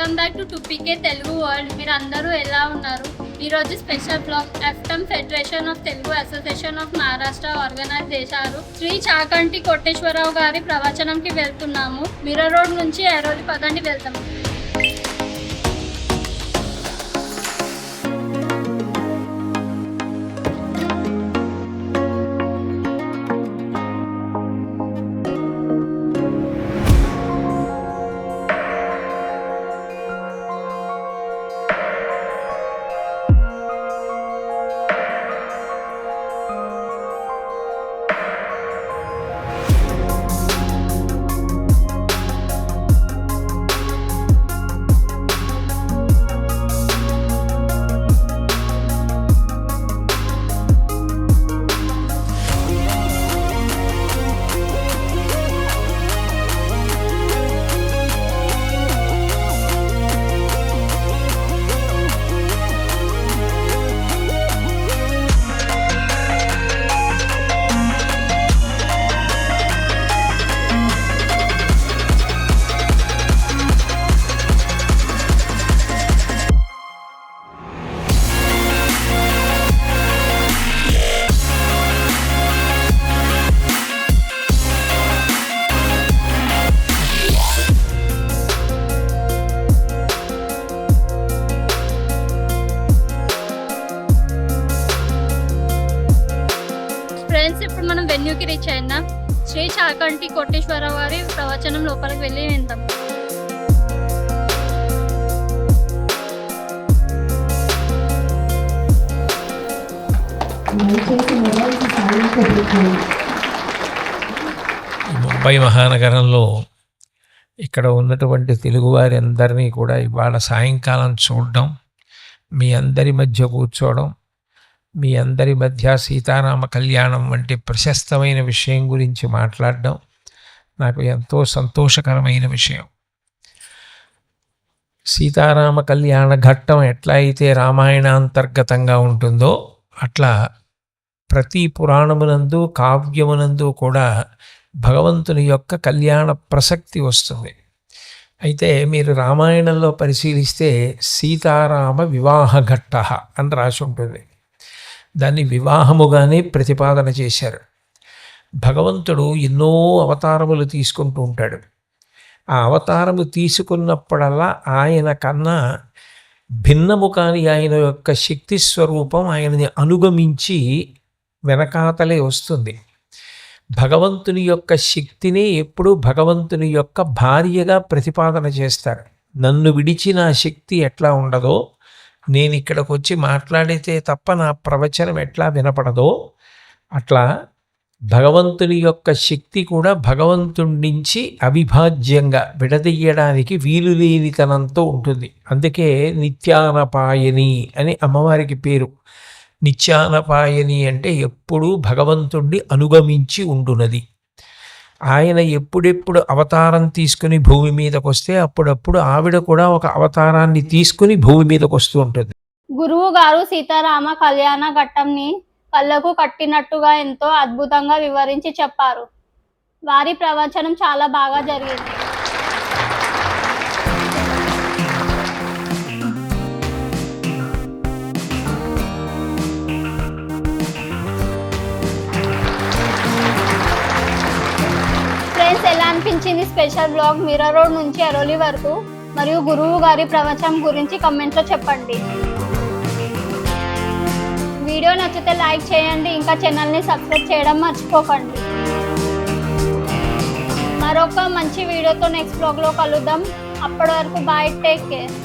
Welcome back to 2PK Telugu world. మీరు అందరూ ఎలా ఉన్నారు? ఈరోజు special blog FTAM federation of Telugu association of Maharashtra organize చేశారు. శ్రీ చాకంటి కోటేశ్వరరావు గారి ప్రవచనంకి వెళ్తున్నాము. మిర్రర్ రోడ్ నుంచి ఎరోలి పదండి వెళ్తాము. ఇప్పుడు మనం వెన్యూకి రీచ్ అయినా శ్రీ చాకంటి కోటేశ్వరరావు గారి ప్రవచనం లోపలికి వెళ్ళి విందాం. ముంబై మహానగరంలో ఇక్కడ ఉన్నటువంటి తెలుగువారి అందరినీ కూడా ఇవాళ సాయంకాలం చూడడం, మీ అందరి మధ్య కూర్చోవడం, మీ అందరి మధ్య సీతారామ కళ్యాణం వంటి ప్రశస్తమైన విషయం గురించి మాట్లాడడం నాకు ఎంతో సంతోషకరమైన విషయం. సీతారామ కళ్యాణ ఘట్టం ఎట్లా అయితే రామాయణాంతర్గతంగా ఉంటుందో అట్లా ప్రతి పురాణమునందు కావ్యమునందు కూడా భగవంతుని యొక్క కళ్యాణ ప్రసక్తి వస్తుంది. అయితే మీరు రామాయణంలో పరిశీలిస్తే సీతారామ వివాహ ఘట్ట అని రాసి ఉంటుంది. దాన్ని వివాహముగానే ప్రతిపాదన చేశారు. భగవంతుడు ఎన్నో అవతారములు తీసుకుంటూ ఉంటాడు. ఆ అవతారము తీసుకున్నప్పుడల్లా ఆయన కన్నా భిన్నము కాని ఆయన యొక్క శక్తి స్వరూపం ఆయనని అనుగమించి వెనకాతలే వస్తుంది. భగవంతుని యొక్క శక్తిని ఎప్పుడు భగవంతుని యొక్క భార్యగా ప్రతిపాదన చేస్తారు. నన్ను విడిచిన శక్తి ఎట్లా ఉండదో, నేను ఇక్కడికి వచ్చి మాట్లాడితే తప్ప నా ప్రవచనం ఎట్లా వినపడదో అట్లా భగవంతుని యొక్క శక్తి కూడా భగవంతుడి నుంచి అవిభాజ్యంగా విడదీయడానికి వీలులేనితనంతో ఉంటుంది. అందుకే నిత్యానపాయని అని అమ్మవారికి పేరు. నిత్యానపాయని అంటే ఎప్పుడూ భగవంతుణ్ణి అనుగమించి ఉండునది. ఆయన ఎప్పుడెప్పుడు అవతారం తీసుకుని భూమి మీదకి వస్తే అప్పుడప్పుడు ఆవిడ కూడా ఒక అవతారాన్ని తీసుకుని భూమి మీదకి వస్తూ ఉంటుంది. గురువు గారు సీతారామ కళ్యాణ ఘట్టంని కళ్ళకు కట్టినట్టుగా ఎంతో అద్భుతంగా వివరించి చెప్పారు. వారి ప్రవచనం చాలా బాగా జరిగింది. ఎలా అనిపించింది స్పెషల్ బ్లాగ్ మిర్రర్ రోడ్ నుంచి ఎరోలి వరకు మరియు గురువు గారి ప్రవచనం గురించి కమెంట్లో చెప్పండి. వీడియో నచ్చితే లైక్ చేయండి, ఇంకా ఛానల్ని సబ్స్క్రైబ్ చేయడం మర్చిపోకండి. మరొక మంచి వీడియోతో నెక్స్ట్ బ్లాగ్లో కలుద్దాం. అప్పటి వరకు బాయ్, టేక్ కేర్.